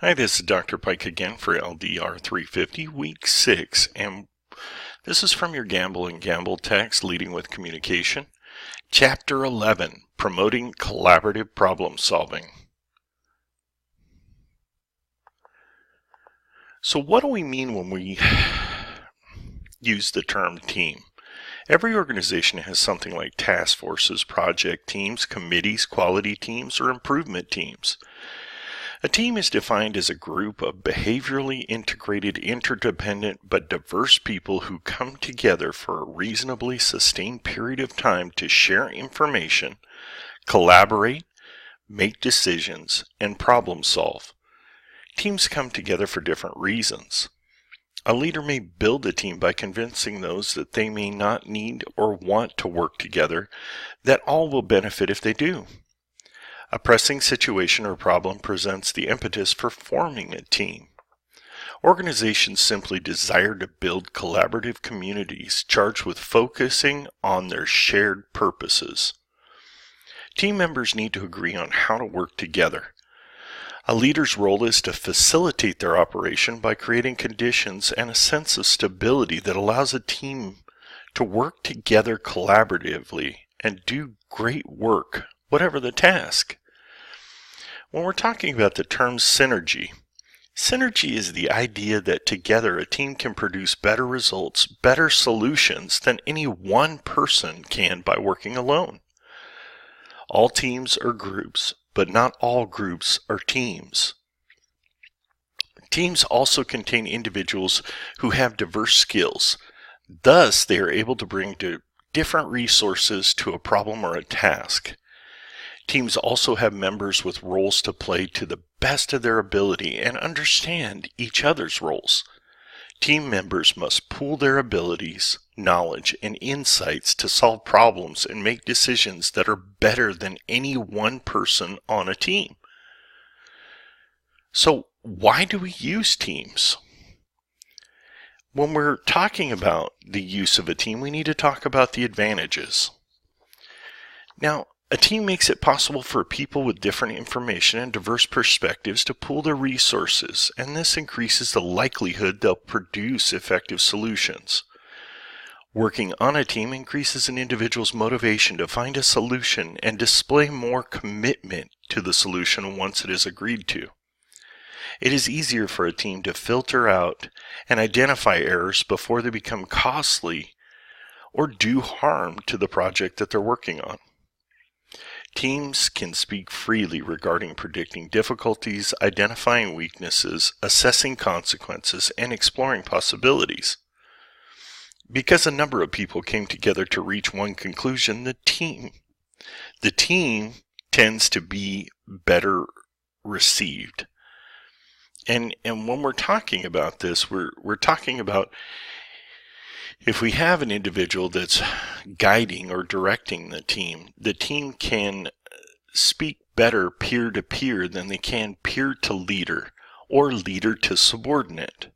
Hi, this is Dr. Pike again for LDR350 Week 6, and this is from your Gamble and Gamble text, Leading with Communication. Chapter 11, Promoting Collaborative Problem Solving. So what do we mean when we use the term team? Every organization has something like task forces, project teams, committees, quality teams, or improvement teams. A team is defined as a group of behaviorally integrated, interdependent, but diverse people who come together for a reasonably sustained period of time to share information, collaborate, make decisions, and problem solve. Teams come together for different reasons. A leader may build a team by convincing those that they may not need or want to work together, that all will benefit if they do. A pressing situation or problem presents the impetus for forming a team. Organizations simply desire to build collaborative communities charged with focusing on their shared purposes. Team members need to agree on how to work together. A leader's role is to facilitate their operation by creating conditions and a sense of stability that allows a team to work together collaboratively and do great work, whatever the task. When we're talking about the term synergy is the idea that together a team can produce better results, better solutions than any one person can by working alone. All teams are groups, but not all groups are teams. Teams also contain individuals who have diverse skills. Thus, they are able to bring different resources to a problem or a task. Teams also have members with roles to play to the best of their ability and understand each other's roles. Team members must pool their abilities, knowledge, and insights to solve problems and make decisions that are better than any one person on a team. So, why do we use teams? When we're talking about the use of a team, we need to talk about the advantages. Now, a team makes it possible for people with different information and diverse perspectives to pool their resources, and this increases the likelihood they'll produce effective solutions. Working on a team increases an individual's motivation to find a solution and display more commitment to the solution once it is agreed to. It is easier for a team to filter out and identify errors before they become costly or do harm to the project that they're working on. Teams can speak freely regarding predicting difficulties, identifying weaknesses, assessing consequences, and exploring possibilities. Because a number of people came together to reach one conclusion, the team tends to be better received. And when we're talking about this, we're talking about if we have an individual that's guiding or directing the team can speak better peer-to-peer than they can peer-to-leader or leader to subordinate.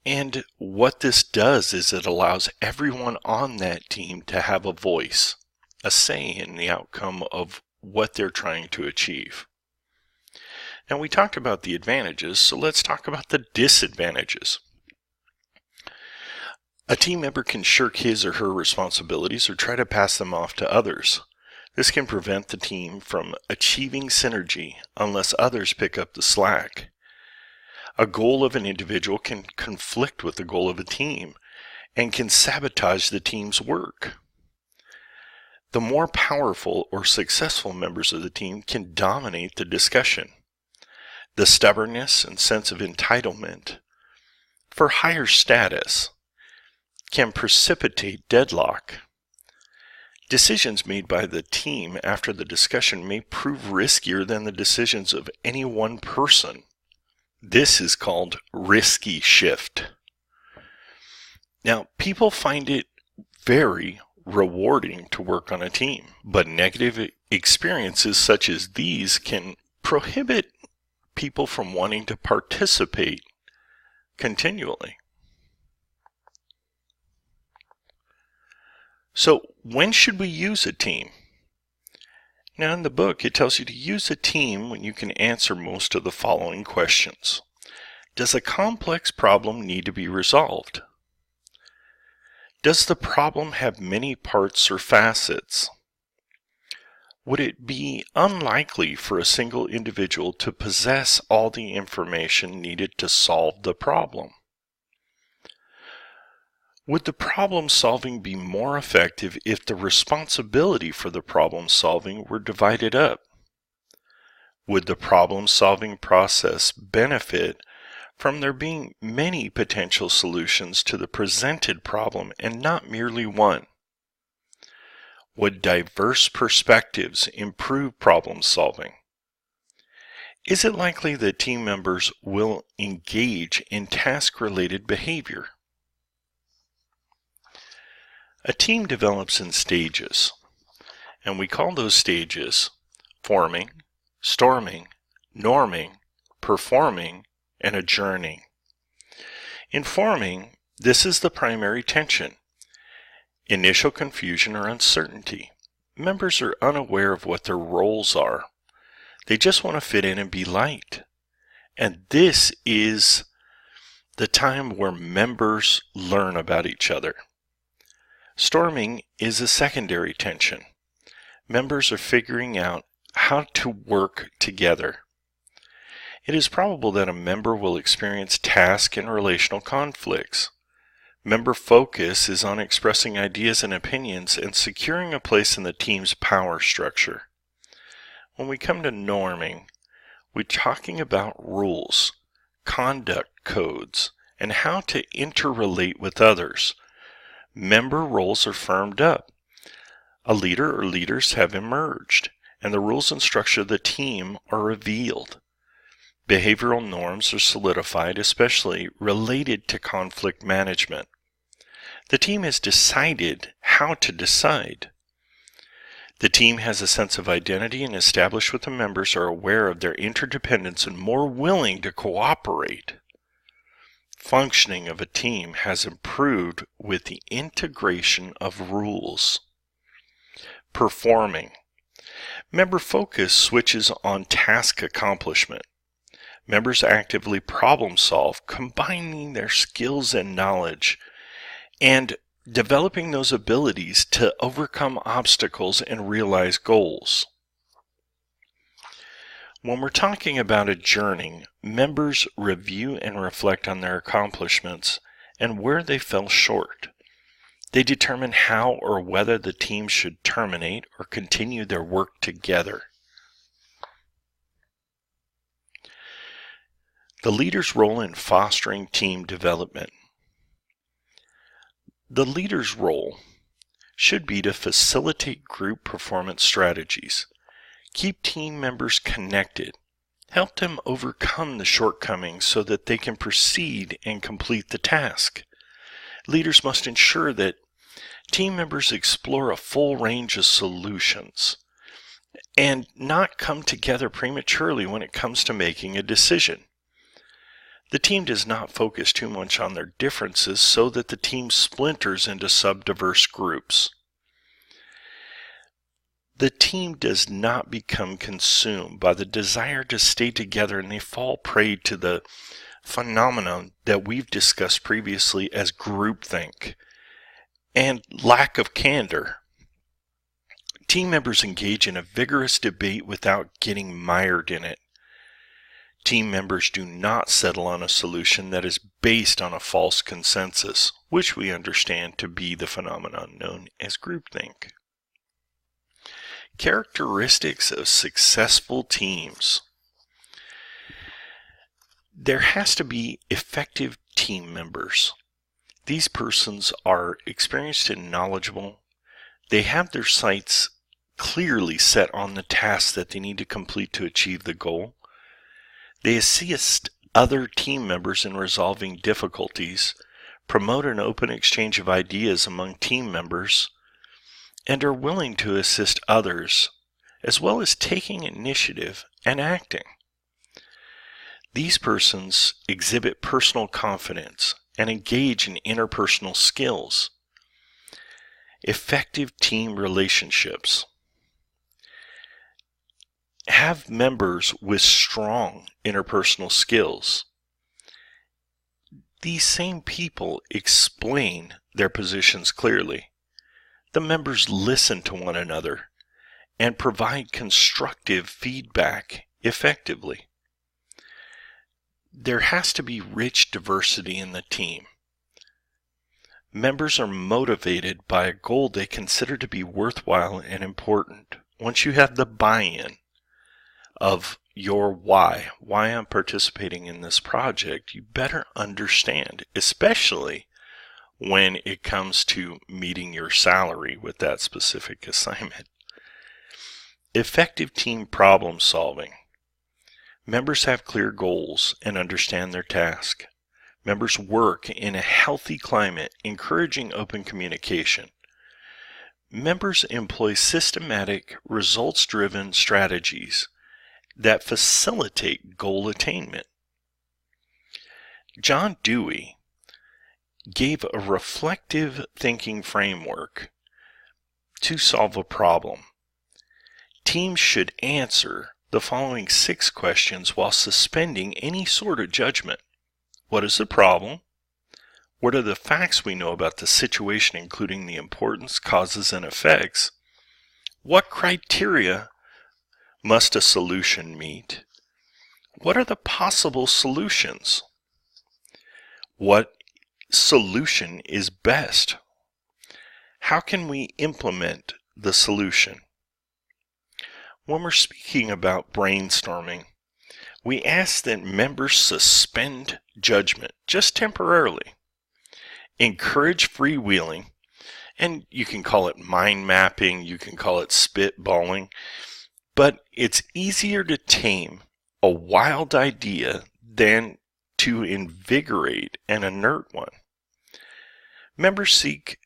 And what this does is it allows everyone on that team to have a voice, a say in the outcome of what they're trying to achieve. Now, we talked about the advantages, so let's talk about the disadvantages. A team member can shirk his or her responsibilities or try to pass them off to others. This can prevent the team from achieving synergy unless others pick up the slack. A goal of an individual can conflict with the goal of a team and can sabotage the team's work. The more powerful or successful members of the team can dominate the discussion. The stubbornness and sense of entitlement for higher status can precipitate deadlock. Decisions made by the team after the discussion may prove riskier than the decisions of any one person. This is called risky shift. Now, people find it very rewarding to work on a team, but negative experiences such as these can prohibit people from wanting to participate continually. So, when should we use a team? Now in the book, it tells you to use a team when you can answer most of the following questions. Does a complex problem need to be resolved? Does the problem have many parts or facets? Would it be unlikely for a single individual to possess all the information needed to solve the problem? Would the problem solving be more effective if the responsibility for the problem solving were divided up? Would the problem solving process benefit from there being many potential solutions to the presented problem and not merely one? Would diverse perspectives improve problem solving? Is it likely that team members will engage in task-related behavior? A team develops in stages, and we call those stages forming, storming, norming, performing, and adjourning. In forming, this is the primary tension. Initial confusion or uncertainty. Members are unaware of what their roles are. They just want to fit in and be liked. And this is the time where members learn about each other. Storming is a secondary tension. Members are figuring out how to work together. It is probable that a member will experience task and relational conflicts. Member focus is on expressing ideas and opinions and securing a place in the team's power structure. When we come to norming, we're talking about rules, conduct codes, and how to interrelate with others. Member roles are firmed up. A leader or leaders have emerged, and the rules and structure of the team are revealed. Behavioral norms are solidified, especially related to conflict management. The team has decided how to decide. The team has a sense of identity and established with the members are aware of their interdependence and more willing to cooperate. Functioning of a team has improved with the integration of rules. Performing. Member focus switches on task accomplishment. Members actively problem solve, combining their skills and knowledge, and developing those abilities to overcome obstacles and realize goals. When we're talking about adjourning, members review and reflect on their accomplishments and where they fell short. They determine how or whether the team should terminate or continue their work together. The leader's role in fostering team development. The leader's role should be to facilitate group performance strategies, keep team members connected, help them overcome the shortcomings so that they can proceed and complete the task. Leaders must ensure that team members explore a full range of solutions and not come together prematurely when it comes to making a decision. The team does not focus too much on their differences so that the team splinters into subdiverse groups. The team does not become consumed by the desire to stay together, and they fall prey to the phenomenon that we've discussed previously as groupthink and lack of candor. Team members engage in a vigorous debate without getting mired in it. Team members do not settle on a solution that is based on a false consensus, which we understand to be the phenomenon known as groupthink. Characteristics of successful teams. There has to be effective team members. These persons are experienced and knowledgeable. They have their sights clearly set on the tasks that they need to complete to achieve the goal. They assist other team members in resolving difficulties, promote an open exchange of ideas among team members, and are willing to assist others, as well as taking initiative and acting. These persons exhibit personal confidence and engage in interpersonal skills. Effective team relationships. Have members with strong interpersonal skills. These same people explain their positions clearly. The members listen to one another and provide constructive feedback effectively. There has to be rich diversity in the team. Members are motivated by a goal they consider to be worthwhile and important. Once you have the buy-in of your why I'm participating in this project, you better understand, especially when it comes to meeting your salary with that specific assignment. Effective team problem solving. Members have clear goals and understand their task. Members work in a healthy climate, encouraging open communication. Members employ systematic, results-driven strategies that facilitate goal attainment. John Dewey gave a reflective thinking framework to solve a problem. Teams should answer the following 6 questions while suspending any sort of judgment. What is the problem? What are the facts we know about the situation, including the importance, causes, and effects? What criteria must a solution meet? What are the possible solutions? What solution is best? How can we implement the solution? When we're speaking about brainstorming, we ask that members suspend judgment just temporarily. Encourage freewheeling, and you can call it mind mapping, you can call it spitballing, but it's easier to tame a wild idea than to invigorate an inert one. Members seek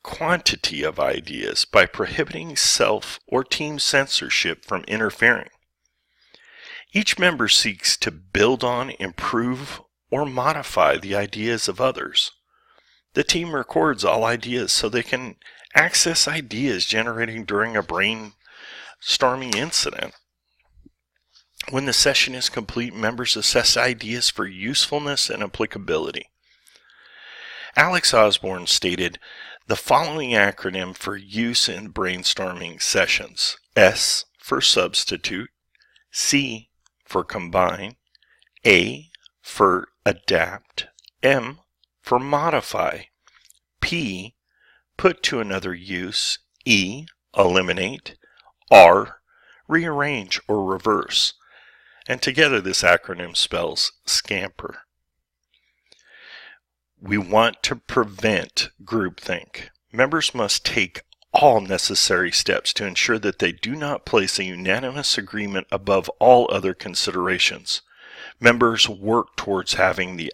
quantity of ideas by prohibiting self or team censorship from interfering. Each member seeks to build on, improve, or modify the ideas of others. The team records all ideas so they can access ideas generating during a brainstorming incident. When the session is complete, members assess ideas for usefulness and applicability. Alex Osborne stated the following acronym for use in brainstorming sessions: S for substitute, C for combine, A for adapt, M for modify, P put to another use, E eliminate, R rearrange or reverse. And together this acronym spells scamper. We want to prevent groupthink. Members must take all necessary steps to ensure that they do not place a unanimous agreement above all other considerations. Members work towards having the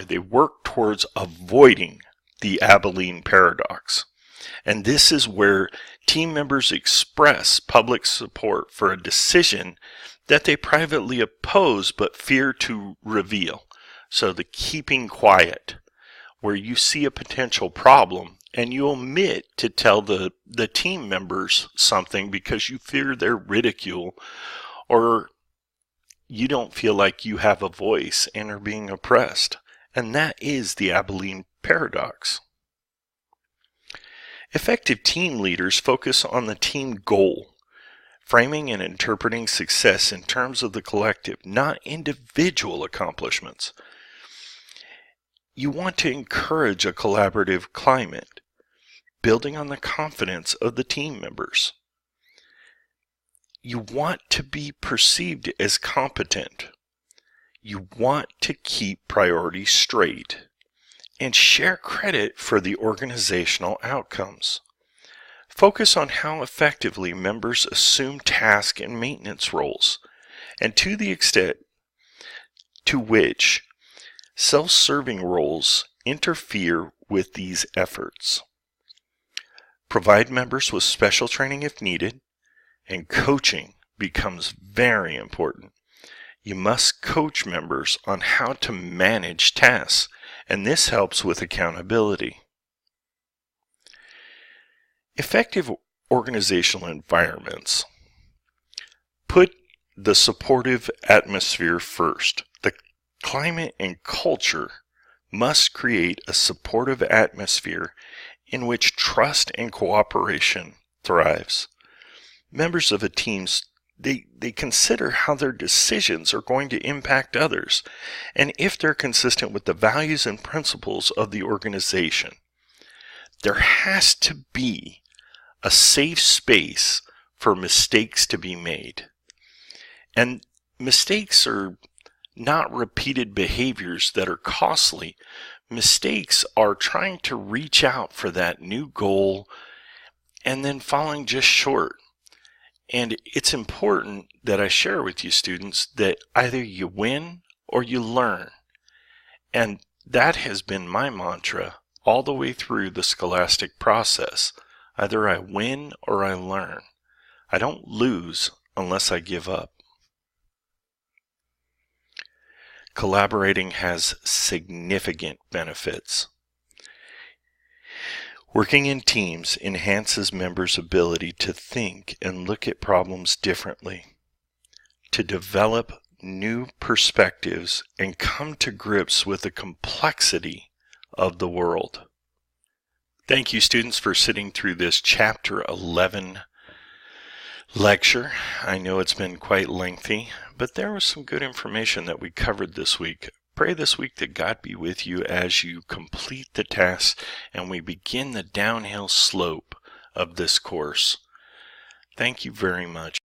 they work towards avoiding the Abilene paradox. And this is where team members express public support for a decision that they privately oppose but fear to reveal. So the keeping quiet, where you see a potential problem and you omit to tell the team members something because you fear their ridicule, or you don't feel like you have a voice and are being oppressed. And that is the Abilene paradox. Effective team leaders focus on the team goal, framing and interpreting success in terms of the collective, not individual accomplishments. You want to encourage a collaborative climate, building on the confidence of the team members. You want to be perceived as competent. You want to keep priorities straight and share credit for the organizational outcomes. Focus on how effectively members assume task and maintenance roles, and to the extent to which self-serving roles interfere with these efforts. Provide members with special training if needed, and coaching becomes very important. You must coach members on how to manage tasks, and this helps with accountability. Effective organizational environments Put the supportive atmosphere first. The climate and culture must create a supportive atmosphere in which trust and cooperation thrives. Members of a team, they consider how their decisions are going to impact others, and if they're consistent with the values and principles of the organization. There has to be a safe space for mistakes to be made. And mistakes are not repeated behaviors that are costly. Mistakes are trying to reach out for that new goal and then falling just short. And it's important that I share with you, students, that either you win or you learn. And that has been my mantra all the way through the scholastic process. Either I win or I learn. I don't lose unless I give up. Collaborating has significant benefits. Working in teams enhances members' ability to think and look at problems differently, to develop new perspectives and come to grips with the complexity of the world. Thank you, students, for sitting through this Chapter 11 lecture. I know it's been quite lengthy, but there was some good information that we covered this week. Pray this week that God be with you as you complete the tasks and we begin the downhill slope of this course. Thank you very much.